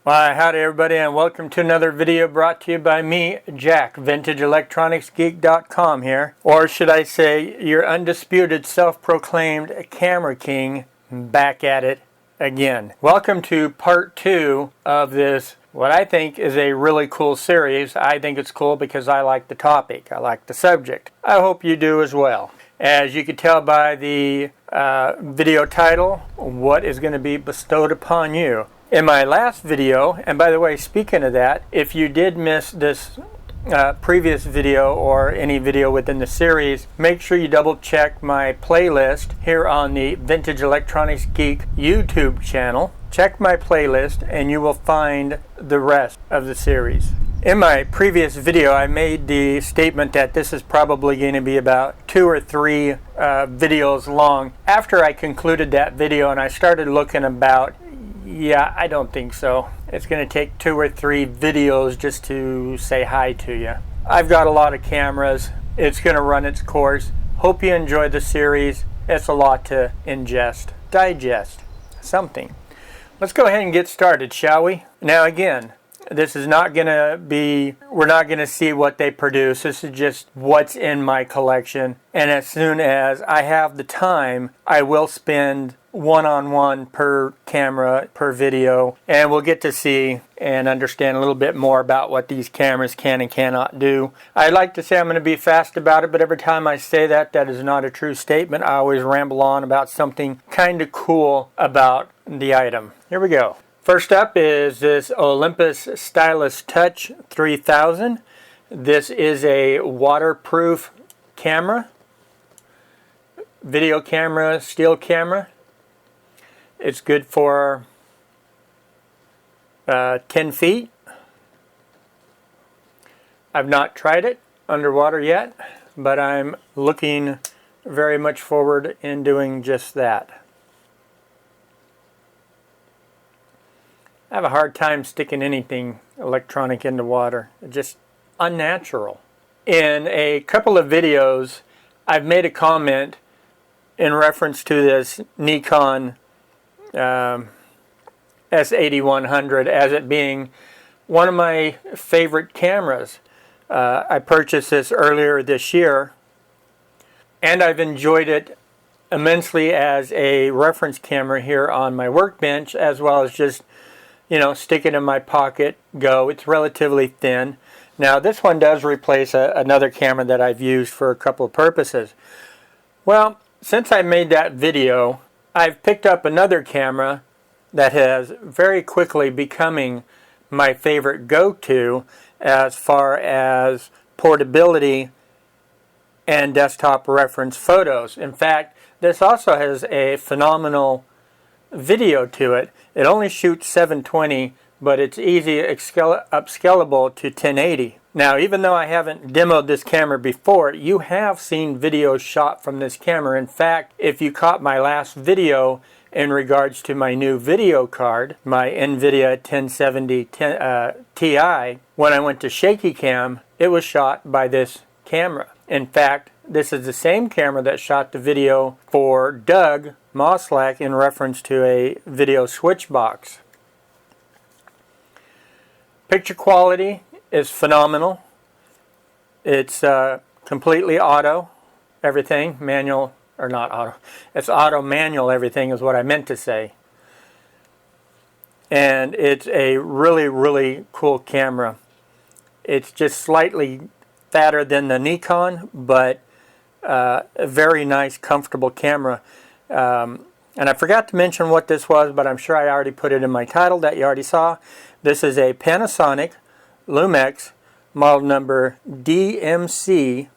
Why, howdy everybody, and welcome to another video brought to you by me, Jack, VintageElectronicsGeek.com here. Or should I say, your undisputed self-proclaimed camera king, back at it again. Welcome to part 2 of this, what I think is a really cool series. I think it's cool because I like the topic, I like the subject. I hope you do as well. As you can tell by the video title, what is going to be bestowed upon you. In my last video, and by the way, speaking of that, if you did miss this previous video or any video within the series, make sure you double check my playlist here on the Vintage Electronics Geek YouTube channel. Check my playlist and you will find the rest of the series. In my previous video, I made the statement that this is probably going to be about 2 or 3 videos long. After I concluded that video and I started looking about, yeah, I don't think so. It's going to take 2 or 3 videos just to say hi to you. I've got a lot of cameras. It's going to run its course. Hope you enjoy the series. It's a lot to digest, something. Let's go ahead and get started, shall we? Now again, this is not going to be, we're not going to see what they produce. This is just what's in my collection. And as soon as I have the time, I will spend one-on-one per camera, per video, and we'll get to see and understand a little bit more about what these cameras can and cannot do. I'd like to say I'm going to be fast about it, but every time I say that, that is not a true statement. I always ramble on about something kind of cool about the item. Here we go. First up is this Olympus Stylus Touch 3000. This is a waterproof camera, video camera, still camera. It's good for 10 feet. I've not tried it underwater yet, but I'm looking very much forward in doing just that. I have a hard time sticking anything electronic into water. It's just unnatural. In a couple of videos, I've made a comment in reference to this Nikon S8100 as it being one of my favorite cameras. I purchased this earlier this year, and I've enjoyed it immensely as a reference camera here on my workbench, as well as just, you know, stick it in my pocket, go. It's relatively thin. Now this one does replace another camera that I've used for a couple of purposes. Well, since I made that video, I've picked up another camera that has very quickly becoming my favorite go-to as far as portability and desktop reference photos. In fact, this also has a phenomenal video to it. It only shoots 720, but it's easy upscalable to 1080. Now, even though I haven't demoed this camera before, you have seen videos shot from this camera. In fact, if you caught my last video in regards to my new video card, my NVIDIA 1070 Ti, when I went to shaky cam, it was shot by this camera. In fact, this is the same camera that shot the video for Doug Moslack in reference to a video switch box. Picture quality is phenomenal. It's completely auto, everything, manual, or not auto. It's auto manual everything is what I meant to say. And it's a really, really cool camera. It's just slightly fatter than the Nikon, but a very nice, comfortable camera. And I forgot to mention what this was, but I'm sure I already put it in my title that you already saw. This is a Panasonic Lumix model number DMC-Z5.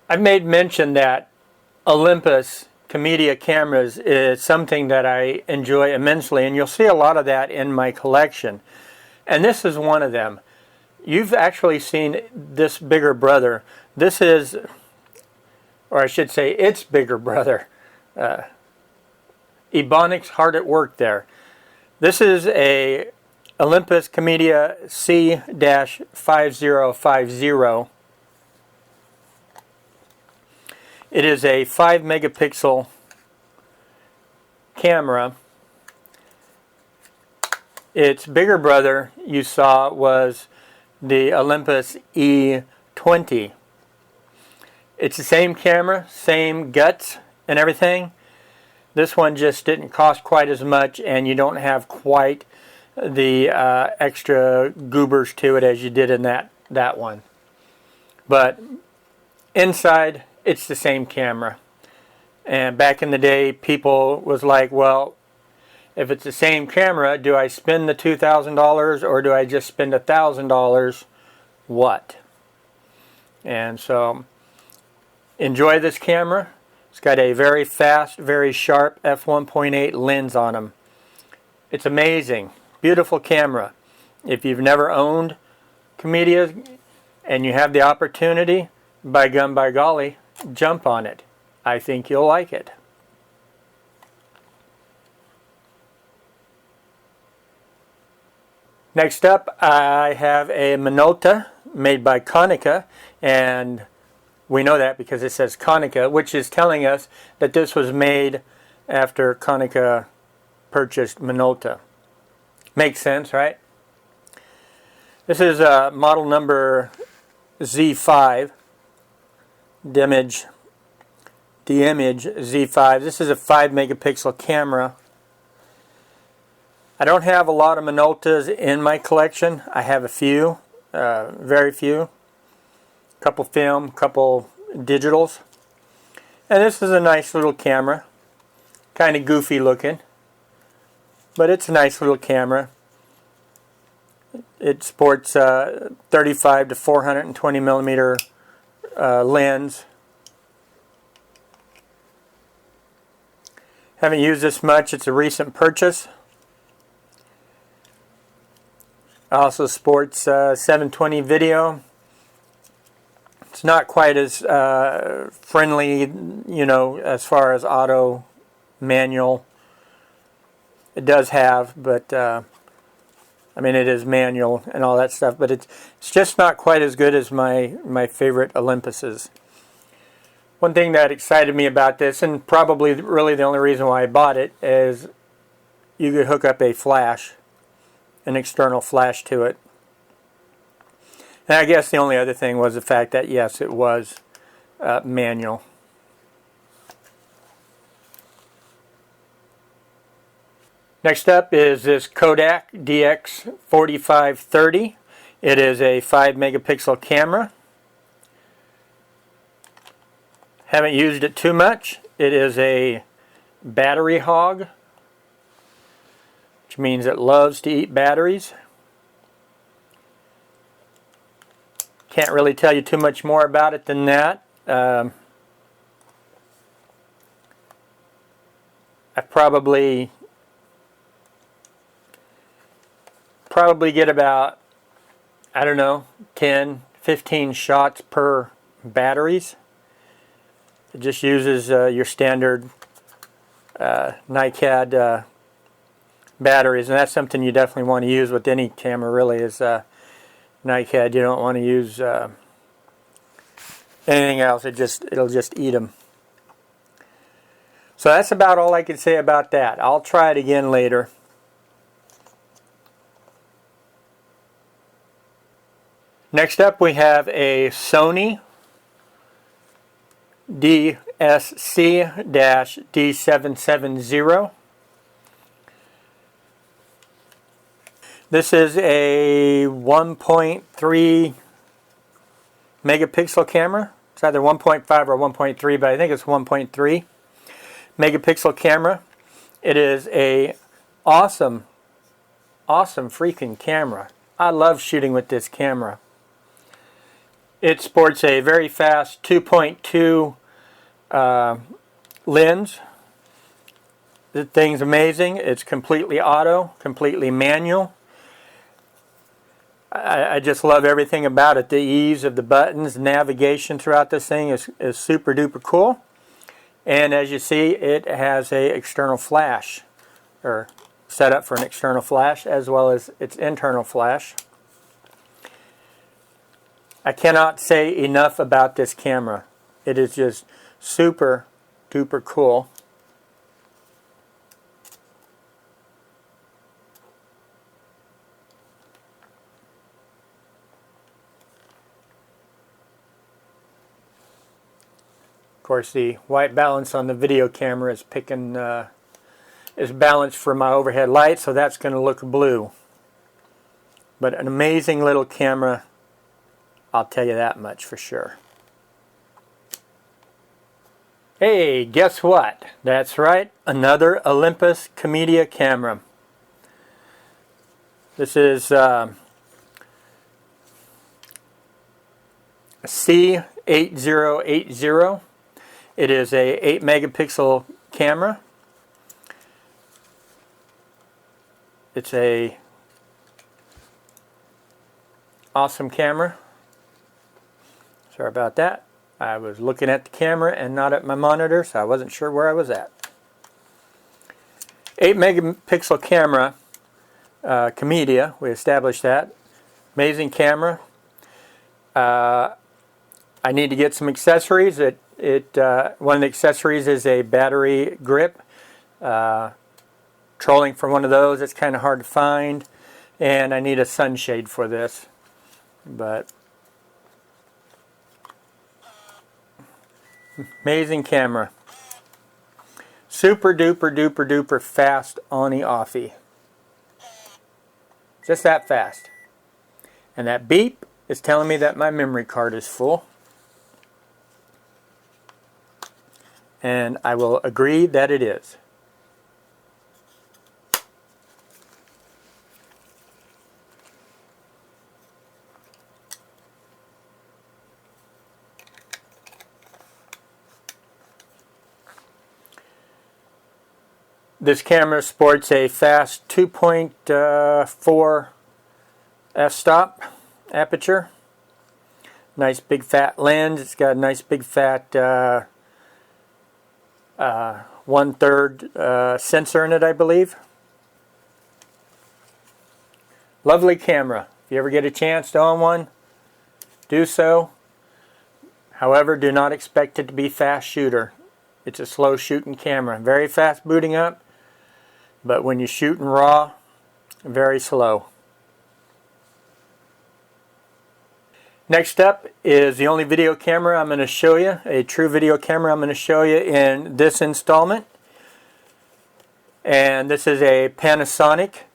I've made mention that Olympus Commedia cameras is something that I enjoy immensely, and you'll see a lot of that in my collection. And this is one of them. You've actually seen this bigger brother. This is, or I should say its bigger brother. Ebonics hard at work there. This is a Olympus Commedia C-5050. It is a 5 megapixel camera, its bigger brother you saw was the Olympus E20. It's the same camera, same guts and everything. This one just didn't cost quite as much, and you don't have quite the extra goobers to it as you did in that one. But inside, it's the same camera. And back in the day, people was like, well, if it's the same camera, do I spend the $2,000 or do I just spend $1,000? What? And so, enjoy this camera. It's got a very fast, very sharp f1.8 lens on them. It's amazing. Beautiful camera. If you've never owned Camedia and you have the opportunity, by gum by golly, jump on it. I think you'll like it. Next up, I have a Minolta made by Konica, and we know that because it says Konica, which is telling us that this was made after Konica purchased Minolta. Makes sense, right? This is model number Z5, the image Z5. This is a 5 megapixel camera. I don't have a lot of Minoltas in my collection. I have a few, very few. Couple film, couple digitals. And this is a nice little camera. Kind of goofy looking, but it's a nice little camera. It sports 35 to 420 millimeter lens. Haven't used this much. It's a recent purchase. Also sports 720 video. It's not quite as friendly, you know, as far as auto, manual. It does have, but I mean, it is manual and all that stuff, but it's just not quite as good as my favorite Olympuses. One thing that excited me about this, and probably really the only reason why I bought it, is you could hook up a flash, an external flash to it. And I guess the only other thing was the fact that, yes, it was manual. Next up is this Kodak DX4530. It is a 5 megapixel camera. Haven't used it too much. It is a battery hog, which means it loves to eat batteries. Can't really tell you too much more about it than that. I probably get about, I don't know, 10, 15 shots per batteries. It just uses your standard NiCad batteries, and that's something you definitely want to use with any camera, really, is NiCad. You don't want to use anything else. It'll just eat them. So that's about all I can say about that. I'll try it again later. Next up, we have a Sony DSC-D770. This is a 1.3 megapixel camera. It's either 1.5 or 1.3, but I think it's 1.3 megapixel camera. It is a awesome freaking camera. I love shooting with this camera. It sports a very fast 2.2 lens. The thing's amazing. It's completely auto, completely manual. I just love everything about it. The ease of the buttons, navigation throughout this thing is super duper cool. And as you see, it has a external flash, or set up for an external flash, as well as its internal flash. I cannot say enough about this camera. It is just super duper cool. course, the white balance on the video camera is picking is balanced for my overhead light, so that's going to look blue. But an amazing little camera, I'll tell you that much for sure. Hey, guess what? That's right, another Olympus Commedia camera. This is C8080. It is a 8 megapixel camera. It's a awesome camera. Sorry about that. I was looking at the camera and not at my monitor, so I wasn't sure where I was at. 8 megapixel camera, Camedia, we established that. Amazing camera. I need to get some accessories. One of the accessories is a battery grip. Trolling for one of those, it's kind of hard to find. And I need a sunshade for this. But amazing camera. Super duper duper duper fast on-y offy. Just that fast. And that beep is telling me that my memory card is full. And I will agree that it is. This camera sports a fast 2.4 f-stop aperture. Nice big fat lens. It's got a nice big fat 1/3 sensor in it, I believe. Lovely camera. If you ever get a chance to own one, do so. However, do not expect it to be fast shooter. It's a slow shooting camera. Very fast booting up, but when you're shooting raw, very slow. Next up is the only video camera I'm going to show you, a true video camera I'm going to show you in this installment. And this is a Panasonic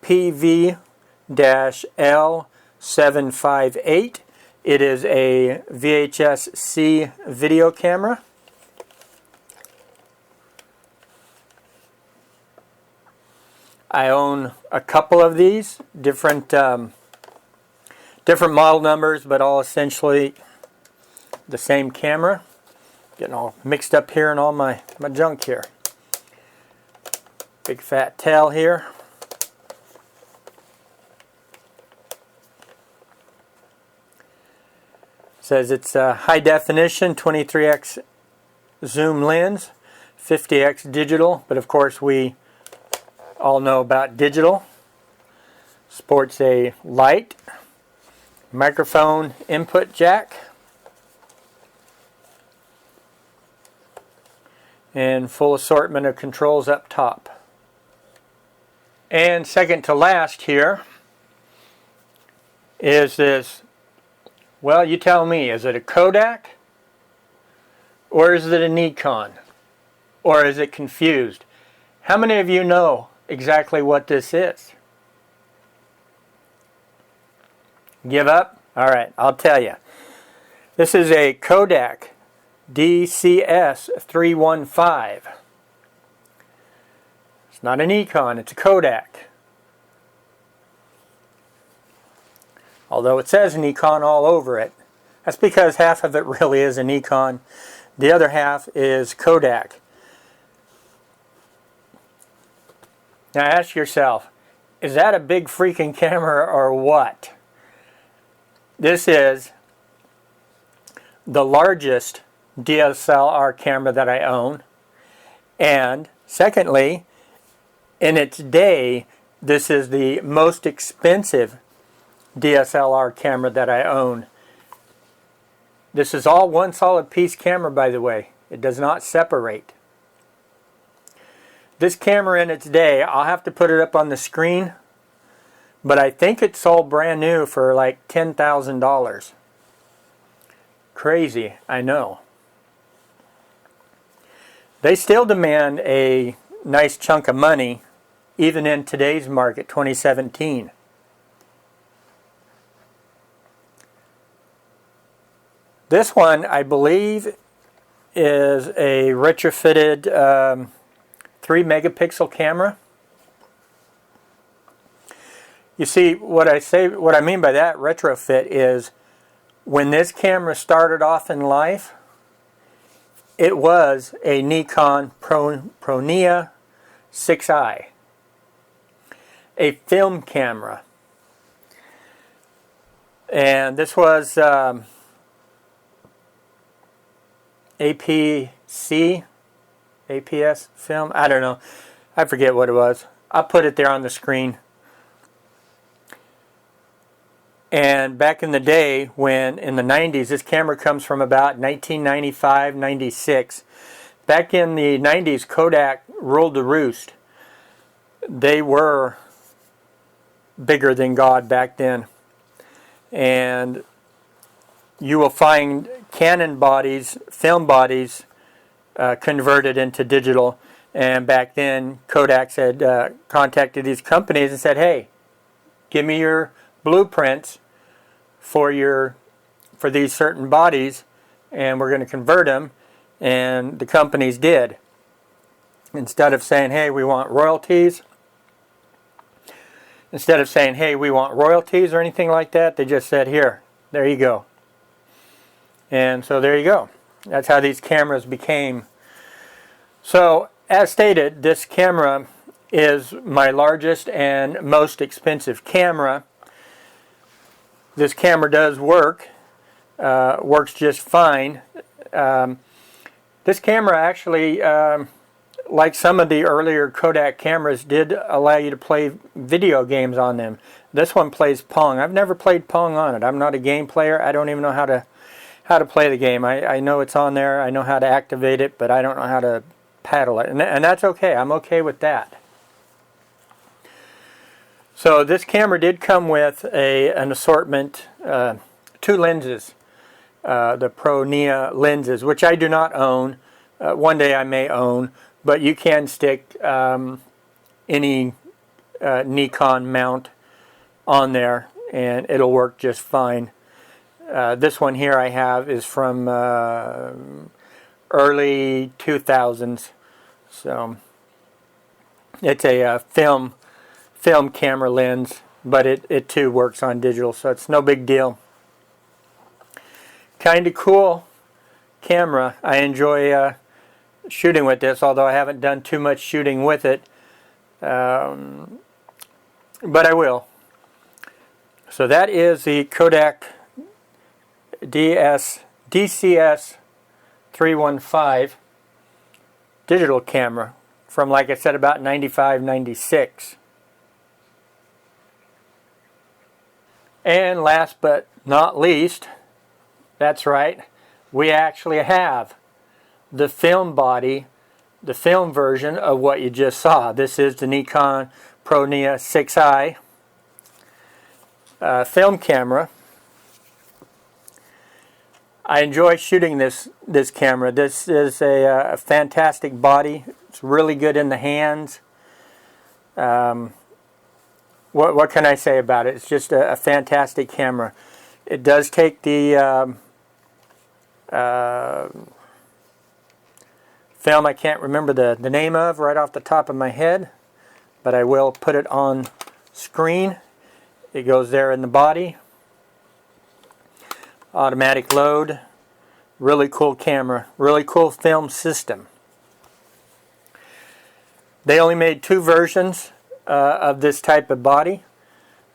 PV-L758. It is a VHS-C video camera. I own a couple of these, different model numbers, but all essentially the same camera. Getting all mixed up here in all my junk here. Big fat tail here. Says it's a high definition 23x zoom lens, 50x digital, but of course we all know about digital. Sports a light, microphone input jack, and full assortment of controls up top. And second to last here is this, well, you tell me, is it a Kodak or is it a Nikon, or is it confused? How many of you know exactly what this is? Give up? Alright, I'll tell you. This is a Kodak DCS315. It's not a Nikon, it's a Kodak. Although it says Nikon all over it. That's because half of it really is a Nikon. The other half is Kodak. Now ask yourself, is that a big freaking camera or what? This is the largest DSLR camera that I own. And secondly, in its day, this is the most expensive DSLR camera that I own. This is all one solid piece camera, by the way. It does not separate. This camera in its day, I'll have to put it up on the screen, but I think it sold brand new for like $10,000. Crazy, I know. They still demand a nice chunk of money, even in today's market, 2017. This one, I believe, is a retrofitted 3 megapixel camera. You see, what I mean by that retrofit is, when this camera started off in life, it was a Nikon Pronia 6i, a film camera. And this was APS film, I don't know, I forget what it was. I'll put it there on the screen. And back in the day, when in the 90s, this camera comes from about 1995, 96. Back in the 90s, Kodak ruled the roost. They were bigger than God back then. And you will find Canon bodies, film bodies, converted into digital. And back then, Kodak had contacted these companies and said, hey, give me your blueprints for these certain bodies, and we're going to convert them. And the companies did. Instead of saying, hey, we want royalties, or anything like that, they just said, here, there you go. And so there you go. That's how these cameras became. So, as stated, this camera is my largest and most expensive camera. This camera does work, works just fine. This camera actually, like some of the earlier Kodak cameras, did allow you to play video games on them. This one plays Pong. I've never played Pong on it. I'm not a game player. I don't even know how to play the game. I know it's on there. I know how to activate it, but I don't know how to paddle it. And that's okay. I'm okay with that. So this camera did come with an assortment, 2 lenses, the Pronia lenses, which I do not own. One day I may own, but you can stick any Nikon mount on there and it'll work just fine. This one here I have is from early 2000s, so it's a film camera lens, but it too works on digital, so it's no big deal. Kind of cool camera. I enjoy shooting with this, although I haven't done too much shooting with it, but I will. So that is the Kodak DCS-315 digital camera from, like I said, about 95, 96. And last but not least, that's right, we actually have the film body, the film version of what you just saw. This is the Nikon Pronia 6i film camera. I enjoy shooting this camera. This is a fantastic body. It's really good in the hands. What can I say about it? It's just a fantastic camera. It does take the film I can't remember the name of right off the top of my head, but I will put it on screen. It goes there in the body. Automatic load. Really cool camera. Really cool film system. They only made 2 versions of this type of body.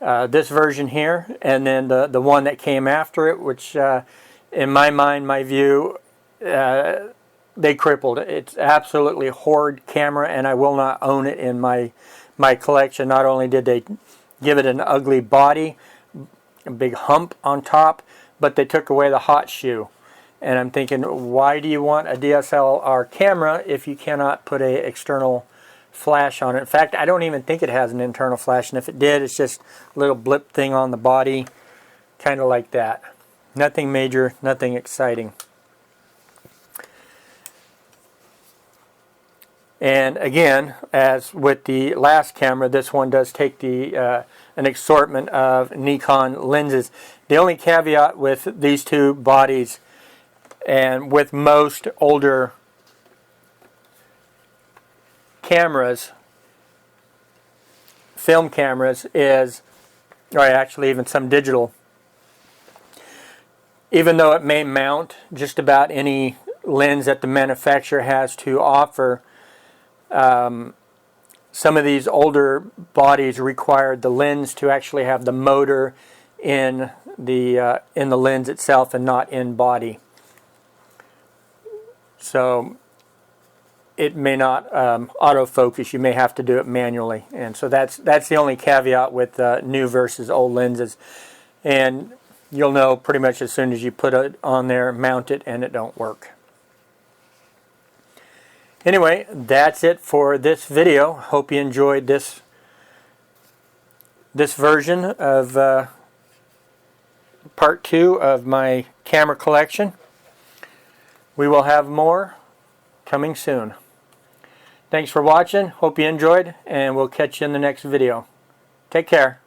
This version here, and then the one that came after it, which in my mind, my view, they crippled it. It's absolutely horrid camera, and I will not own it in my collection. Not only did they give it an ugly body, a big hump on top, but they took away the hot shoe. And I'm thinking, why do you want a DSLR camera if you cannot put an external flash on it? In fact, I don't even think it has an internal flash, and if it did, it's just a little blip thing on the body, kind of like that. Nothing major, nothing exciting. And again, as with the last camera, this one does take the an assortment of Nikon lenses. The only caveat with these two bodies, and with most older cameras, film cameras, is, or actually even some digital, even though it may mount just about any lens that the manufacturer has to offer, some of these older bodies required the lens to actually have the motor in the lens itself and not in body. So it may not autofocus. You may have to do it manually, and so that's the only caveat with new versus old lenses. And you'll know pretty much as soon as you put it on there, mount it, and it don't work. Anyway, that's it for this video. Hope you enjoyed this version of part 2 of my camera collection. We will have more coming soon. Thanks for watching. Hope you enjoyed, and we'll catch you in the next video. Take care.